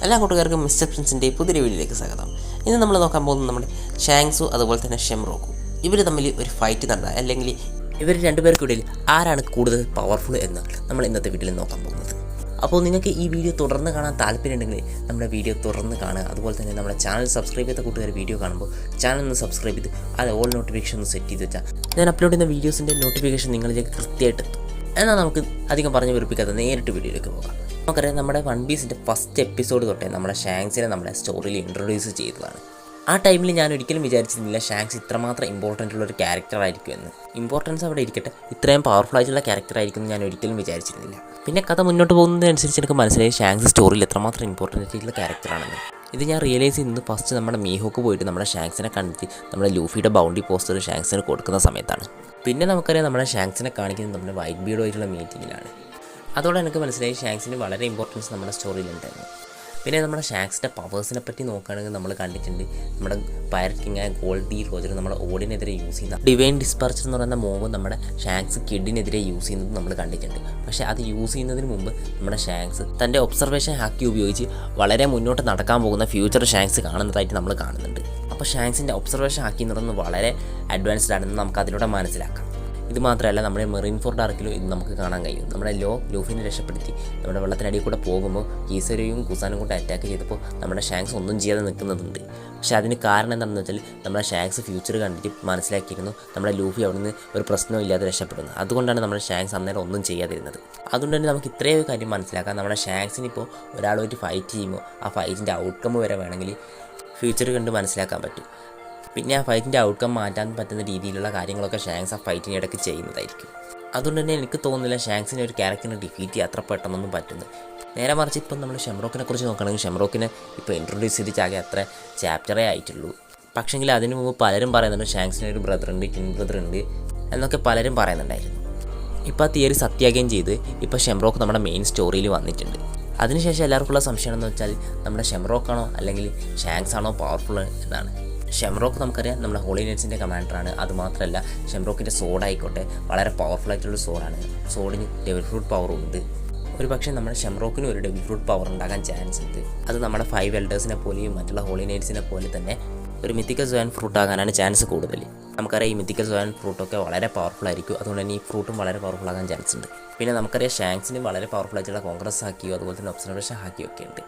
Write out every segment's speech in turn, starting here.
എല്ലാ കൂട്ടുകാർക്കും മിസ്റ്റർ പ്രിൻസിൻ്റെ പുതിയ വീഡിയോയിലേക്ക് സ്വാഗതം. ഇന്ന് നമ്മൾ നോക്കാൻ പോകുന്നത് നമ്മുടെ ഷാങ്സു അതുപോലെ തന്നെ ഷെംറോക്കും. ഇവർ തമ്മിൽ ഒരു ഫൈറ്റ് നടന്നാൽ അല്ലെങ്കിൽ ഇവർ രണ്ടുപേർക്കിടയിൽ ആരാണ് കൂടുതൽ പവർഫുൾ എന്ന് നമ്മൾ ഇന്നത്തെ വീഡിയോയിൽ നോക്കാൻ പോകുന്നത്. അപ്പോൾ നിങ്ങൾക്ക് ഈ വീഡിയോ തുടർന്ന് കാണാൻ താല്പര്യമുണ്ടെങ്കിൽ നമ്മുടെ വീഡിയോ തുടർന്ന് കാണുക. അതുപോലെ തന്നെ നമ്മുടെ ചാനൽ സബ്സ്ക്രൈബ് ചെയ്ത കൂട്ടുകാർ വീഡിയോ കാണുമ്പോൾ ചാനൽ ഒന്ന് സബ്സ്ക്രൈബ് ചെയ്ത് അത് ഓൾ നോട്ടിഫിക്കേഷൻ ഒന്ന് സെറ്റ് ചെയ്ത് വെച്ചാൽ ഞാൻ അപ്ലോഡ് ചെയ്യുന്ന വീഡിയോസിൻ്റെ നോട്ടിഫിക്കേഷൻ നിങ്ങളിലേക്ക് കൃത്യമായിട്ട് എത്തും. എന്നാൽ നമുക്ക് അധികം പറഞ്ഞ് വെറുപ്പിക്കാതെ നേരിട്ട് വീഡിയോയിലേക്ക് പോകാം. നമുക്കറിയാം, നമ്മുടെ വൺ പീസിൻ്റെ ഫസ്റ്റ് എപ്പിസോഡ് തൊട്ടേ നമ്മുടെ ഷാങ്സിനെ നമ്മുടെ സ്റ്റോറിയിൽ ഇൻട്രൊഡ്യൂസ് ചെയ്തതാണ്. ആ ടൈമിൽ ഞാൻ ഒരിക്കലും വിചാരിച്ചിരുന്നില്ല ഷാങ്സ് ഇത്രമാത്രം ഇമ്പോർട്ടൻ്റ് ഉള്ളൊരു ക്യാരക്ടർ ആയിരിക്കുമെന്ന്. ഇമ്പോർട്ടൻസ് അവിടെ ഇരിക്കട്ടെ, ഇത്രയും പവർഫുൾ ആയിട്ടുള്ള ക്യാരക്ടർ ആയിരിക്കുമെന്ന് ഞാൻ ഒരിക്കലും വിചാരിച്ചിരുന്നില്ല. പിന്നെ കഥ മുന്നോട്ട് പോകുന്നതിനനുസരിച്ച് എനിക്ക് മനസ്സിലായി ഷാങ്സ് സ്റ്റോറിയിൽ എത്രമാത്രം ഇമ്പോർട്ടൻ്റ് ആയിട്ടുള്ള ക്യാരക്ടറാണെന്ന്. ഇത് ഞാൻ റിയലൈസ് ചെയ്യുന്നത് ഫസ്റ്റ് നമ്മുടെ മീഹോക്ക് പോയിട്ട് നമ്മുടെ ഷാങ്സിനെ കണ്ടിട്ട് നമ്മുടെ ലൂഫിയുടെ ബൗണ്ടറി പോസ്റ്റർ ഷാങ്സിന് കൊടുക്കുന്ന സമയത്താണ്. പിന്നെ നമുക്കറിയാം, നമ്മുടെ ഷാങ്സിനെ കാണിക്കുന്നത് നമ്മുടെ വൈറ്റ് ബീഡുമായിട്ടുള്ള മീറ്റിങ്ങിലാണ്. അതോടെ എനിക്ക് മനസ്സിലായി ഷാങ്സിന് വളരെ ഇമ്പോർട്ടൻസ് നമ്മുടെ സ്റ്റോറിയിലുണ്ടായിരുന്നു. പിന്നെ നമ്മുടെ ഷാങ്സിൻ്റെ പവേഴ്സിനെ പറ്റി നോക്കുകയാണെങ്കിൽ നമ്മൾ കണ്ടിട്ടുണ്ട്, നമ്മുടെ പൈററ്റ് കിങ്ങായ ഗോൾഡി റോജർ നമ്മുടെ ഓടിനെതിരെ യൂസ് ചെയ്യുന്ന ഡിവൈൻ ഡിസ്പർച്ചർ എന്ന് പറയുന്ന മൂവ് നമ്മുടെ ഷാങ്സ് കിഡിനെതിരെ യൂസ് ചെയ്യുന്നത് നമ്മൾ കണ്ടിട്ടുണ്ട്. പക്ഷേ അത് യൂസ് ചെയ്യുന്നതിന് മുമ്പ് നമ്മുടെ ഷാങ്സ് തൻ്റെ ഒബ്സർവേഷൻ ഹാക്കി ഉപയോഗിച്ച് വളരെ മുന്നോട്ട് നടക്കാൻ പോകുന്ന ഫ്യൂച്ചർ ഷാങ്സ് കാണുന്നതായിട്ട് നമ്മൾ കാണുന്നുണ്ട്. അപ്പോൾ ഷാങ്സിൻ്റെ ഒബ്സർവേഷൻ ഹാക്കി എന്ന് പറയുന്നത് വളരെ അഡ്വാൻസ്ഡ് ആണെന്ന് നമുക്ക് അതിലൂടെ മനസ്സിലാക്കാം. ഇത് മാത്രമല്ല, നമ്മുടെ മെറീൻ ഫോർഡ് ആർക്കിലും ഇത് നമുക്ക് കാണാൻ കഴിയും. നമ്മുടെ ലൂഫിനെ രക്ഷപ്പെടുത്തി നമ്മുടെ വെള്ളത്തിനടിയിൽ കൂടെ പോകുമ്പോൾ കീസരയും കുസാനും കൂടെ അറ്റാക്ക് ചെയ്തപ്പോൾ നമ്മുടെ ഷാങ്സ് ഒന്നും ചെയ്യാതെ നിൽക്കുന്നതുണ്ട്. പക്ഷേ അതിന് കാരണം എന്താണെന്ന് വെച്ചാൽ നമ്മുടെ ഷാങ്സ് ഫ്യൂച്ചർ കണ്ടിട്ട് മനസ്സിലാക്കിയിരുന്നു നമ്മുടെ ലൂഫി അവിടെ നിന്ന് ഒരു പ്രശ്നവും ഇല്ലാതെ രക്ഷപ്പെടുന്നു. അതുകൊണ്ടാണ് നമ്മുടെ ഷാങ്സ് അന്നേരം ഒന്നും ചെയ്യാതിരുന്നത്. അതുകൊണ്ട് തന്നെ നമുക്ക് ഇത്രയും കാര്യം മനസ്സിലാക്കാം, നമ്മുടെ ഷാങ്സിന് ഇപ്പോൾ ഒരാളുമായിട്ട് ഫൈറ്റ് ചെയ്യുമ്പോൾ ആ ഫൈറ്റിൻ്റെ ഔട്ട്കം വരെ വേണമെങ്കിൽ ഫ്യൂച്ചർ കണ്ട് മനസ്സിലാക്കാൻ പറ്റും. പിന്നെ ആ ഫൈറ്റിൻ്റെ ഔട്ട്കം മാറ്റാൻ പറ്റുന്ന രീതിയിലുള്ള കാര്യങ്ങളൊക്കെ ഷാങ്സ് ആ ഫൈറ്റിനിടയ്ക്ക് ചെയ്യുന്നതായിരിക്കും. അതുകൊണ്ട് തന്നെ എനിക്ക് തോന്നുന്നില്ല ഷാങ്സിനെ ഒരു ക്യാരക്ടറിനെ ഡിഫീറ്റ് ചെയ്യാൻ അത്ര പെട്ടെന്നൊന്നും പറ്റുന്നത്. നേരെ മറിച്ച് ഇപ്പം നമ്മൾ ഷെംറോക്കിനെ കുറിച്ച് നോക്കുകയാണെങ്കിൽ ഷെംറോക്കിനെ ഇപ്പോൾ ഇൻട്രൊഡ്യൂസ് ചെയ്തിട്ടാകെ അത്ര ചാപ്റ്ററേ ആയിട്ടുള്ളൂ. പക്ഷേങ്കിൽ അതിന് മുമ്പ് പലരും പറയുന്നുണ്ട് ഷാങ്സിന് ഒരു ബ്രദറുണ്ട്, ട്വിൻ ബ്രദർ ഉണ്ട് എന്നൊക്കെ പലരും പറയുന്നുണ്ടായിരുന്നു. ഇപ്പോൾ ആ തിയറി സത്യാകുകയും ചെയ്ത് ഇപ്പോൾ ഷെംറോക്ക് നമ്മുടെ മെയിൻ സ്റ്റോറിയിൽ വന്നിട്ടുണ്ട്. അതിനുശേഷം എല്ലാവർക്കുള്ള സംശയം എന്ന് വെച്ചാൽ നമ്മുടെ ഷെംറോക്കാണോ അല്ലെങ്കിൽ ഷാങ്സ് ആണോ പവർഫുൾ എന്നാണ്. ഷെംറോക്ക് നമുക്കറിയാം നമ്മുടെ ഹോളി നൈറ്റ്സിൻ്റെ കമാൻഡറാണ്. അതുമാത്രമല്ല, ഷെംറോക്കിൻ്റെ സോഡ് ആയിക്കോട്ടെ വളരെ പവർഫുൾ ആയിട്ടുള്ള സോഡാണ്. സോഡിന് ഡെവിൾ ഫ്രൂട്ട് പവറും ഉണ്ട്. ഒരു പക്ഷേ നമ്മുടെ ഷെംറോക്കിന് ഒരു ഡെവിൾ ഫ്രൂട്ട് പവർ ഉണ്ടാകാൻ ചാൻസ് ഉണ്ട്. അത് നമ്മുടെ 5 എൽഡേഴ്സിനെ പോലെയും മറ്റുള്ള ഹോളി നൈറ്റ്സിനെ പോലെ തന്നെ ഒരു മിത്തിക്കൽ സോയൻ ഫ്രൂട്ട് ആകാനാണ് ചാൻസ് കൂടുതൽ. നമുക്കറിയാം ഈ മിത്തിക്കൽ സോയൻ ഫ്രൂട്ടൊക്കെ വളരെ പവർഫുൾ ആയിരിക്കും. അതുകൊണ്ട് തന്നെ ഈ ഫ്രൂട്ടും വളരെ പവർഫുൾ ആകാൻ ചാൻസ് ഉണ്ട്. പിന്നെ നമുക്കറിയാം ഷാങ്സിന് വളരെ പവർഫുൾ ആയിട്ടുള്ള കോൺഗ്രസ് ഹാക്കിയോ അതുപോലെ തന്നെ ഒബ്സർവേഷൻ ഹാക്കിയോ ഒക്കെ ഉണ്ട്.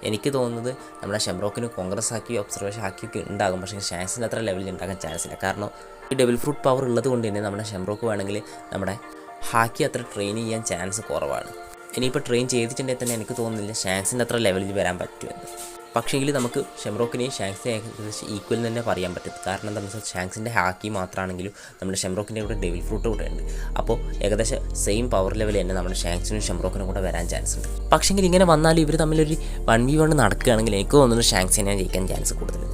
എനിക്ക് തോന്നുന്നത് നമ്മുടെ ഷെംറോക്കിന് കോൺഗ്രസ് ഹാക്കിയോ ഒബ്സർവേഷൻ ഹാക്കിയോ ഒക്കെ ഉണ്ടാകും. പക്ഷേ ഷാങ്സിന് അത്ര ലെവലിൽ ഉണ്ടാകാൻ ചാൻസ് ഇല്ല. കാരണം ഈ ഡബിൾ ഫ്രൂട്ട് പവർ ഉള്ളത് കൊണ്ട് തന്നെ നമ്മുടെ ഷെംറോക്ക് വേണമെങ്കിൽ നമ്മുടെ ഹാക്കി അത്ര ട്രെയിൻ ചെയ്യാൻ ചാൻസ് കുറവാണ്. ഇനിയിപ്പോൾ ട്രെയിൻ ചെയ്തിട്ടുണ്ടെങ്കിൽ തന്നെ എനിക്ക് തോന്നുന്നില്ല ഷാങ്സിൻ്റെ അത്ര ലെവലിൽ വരാൻ പറ്റുമെന്ന്. പക്ഷേങ്കിൽ നമുക്ക് ഷെംറോക്കിനെയും ഷാങ്സിനെ ഏകദേശം ഈക്വൽ തന്നെ പറയാൻ പറ്റും. കാരണം എന്താണെന്ന് വെച്ചാൽ ഷാങ്സിൻ്റെ ഹാക്കി മാത്രമാണെങ്കിലും നമ്മുടെ ഷെംറോക്കിൻ്റെ കൂടെ ഡെവിൾ ഫ്രൂട്ട് കൂടെ ഉണ്ട്. അപ്പോൾ ഏകദേശം സെയിം പവർ ലെവൽ തന്നെ നമ്മുടെ ഷാങ്സിനും ഷെംറോക്കിനും കൂടെ വരാൻ ചാൻസ് ഉണ്ട്. പക്ഷേങ്കിൽ ഇങ്ങനെ വന്നാലും ഇവർ തമ്മിലൊരു 1v1 നടക്കുകയാണെങ്കിൽ എനിക്ക് തോന്നുന്നു ഷാങ്സിനെ ജയിക്കാൻ ചാൻസ് കൂടുതൽ.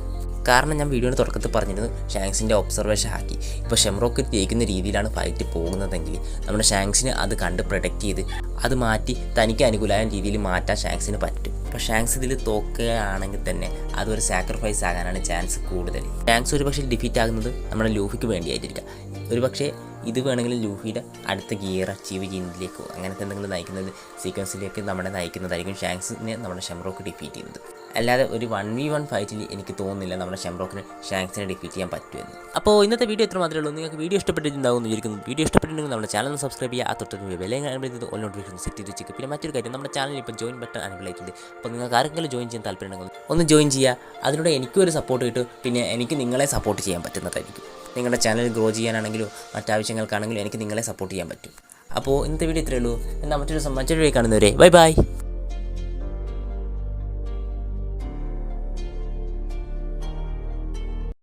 കാരണം ഞാൻ വീഡിയോയുടെ തുടക്കത്തിൽ പറഞ്ഞിരുന്നു ഷാങ്സിൻ്റെ ഒബ്സർവേഷൻ ഹാക്കി ഇപ്പോൾ ഷെംറോക്ക് ജയിക്കുന്ന രീതിയിലാണ് ഫൈറ്റ് പോകുന്നതെങ്കിൽ നമ്മുടെ ഷാങ്സിന് അത് കണ്ട് പ്രൊഡക്റ്റ് ചെയ്ത് അത് മാറ്റി തനിക്ക് അനുകൂലമായ രീതിയിൽ മാറ്റാൻ ഷാങ്സിന് പറ്റും. അപ്പോൾ ഷാങ്സ് ഇതിൽ തോക്കുകയാണെങ്കിൽ തന്നെ അതൊരു സാക്രിഫൈസ് ആകാനാണ് ചാൻസ് കൂടുതൽ. ഷാങ്സ് ഒരു പക്ഷേ ഡിഫീറ്റ് ആകുന്നത് നമ്മുടെ ലൂഫിക്ക് വേണ്ടിയായിരിക്കാം. ഒരു പക്ഷേ ഇത് വേണമെങ്കിൽ ലൂഫിയുടെ അടുത്ത ഗിയർ അച്ചീവ് ചെയ്യുന്നതിലേക്കോ അങ്ങനത്തെ എന്തെങ്കിലും നയിക്കുന്നത് സീക്വൻസിലേക്ക് നമ്മളെ നയിക്കുന്നതായിരിക്കും ഷാങ്സിനെ നമ്മുടെ ഷെംറോക്ക് ഡിഫീറ്റ് ചെയ്യുന്നത്. അല്ലാതെ ഒരു 1v1 ഫൈറ്റിൽ എനിക്ക് തോന്നുന്നില്ല നമ്മുടെ ഷെംറോക്കിന് ഷാങ്സിനെ ഡിഫീറ്റ് ചെയ്യാൻ പറ്റുമെന്ന്. അപ്പോൾ ഇന്നത്തെ വീഡിയോ ഇത്ര മാത്രമേ ഉള്ളൂ. നിങ്ങൾക്ക് വീഡിയോ ഇഷ്ടപ്പെട്ടിട്ടുണ്ടാവും എന്ന് വിചാരിക്കുന്നു. വീഡിയോ ഇഷ്ടപ്പെട്ടിട്ടുണ്ടെങ്കിൽ നമ്മുടെ ചാനൽ സബ്സ്ക്രൈബ് ചെയ്യുക. ആ തൊട്ട് ബെല്ലൈക്കൺ ഓൾ നോട്ടിഫിക്കേഷൻ സെറ്റ് ചെയ്ത് വെച്ചിട്ട് പിന്നെ മറ്റൊരു കാര്യം, നമ്മുടെ ചാനലിൽ ഇപ്പോൾ ജോയിൻ ബട്ടൺ അനബിൾ ആയിട്ടുണ്ട്. അപ്പോൾ നിങ്ങൾക്ക് ആരെങ്കിലും ജോയിൻ ചെയ്യാൻ താല്പര്യമുണ്ടെങ്കിൽ ഒന്ന് ജോയിൻ ചെയ്യുക. അതിലൂടെ എനിക്കും ഒരു സപ്പോർട്ട് കിട്ടും. പിന്നെ എനിക്ക് നിങ്ങളെ സപ്പോർട്ട് ചെയ്യാൻ പറ്റുന്നതായിരിക്കും. നിങ്ങളുടെ ചാനൽ ഗ്രോ ചെയ്യാനാണെങ്കിലും മറ്റാവശ്യങ്ങൾക്കാണെങ്കിലും എനിക്ക് നിങ്ങളെ സപ്പോർട്ട് ചെയ്യാൻ പറ്റും. അപ്പോൾ ഇന്നത്തെ വീഡിയോ ഇത്രയേ ഉള്ളൂ. എന്നാൽ മറ്റൊരു വീഡിയോ കാണുന്നവരെ ബൈ ബൈ.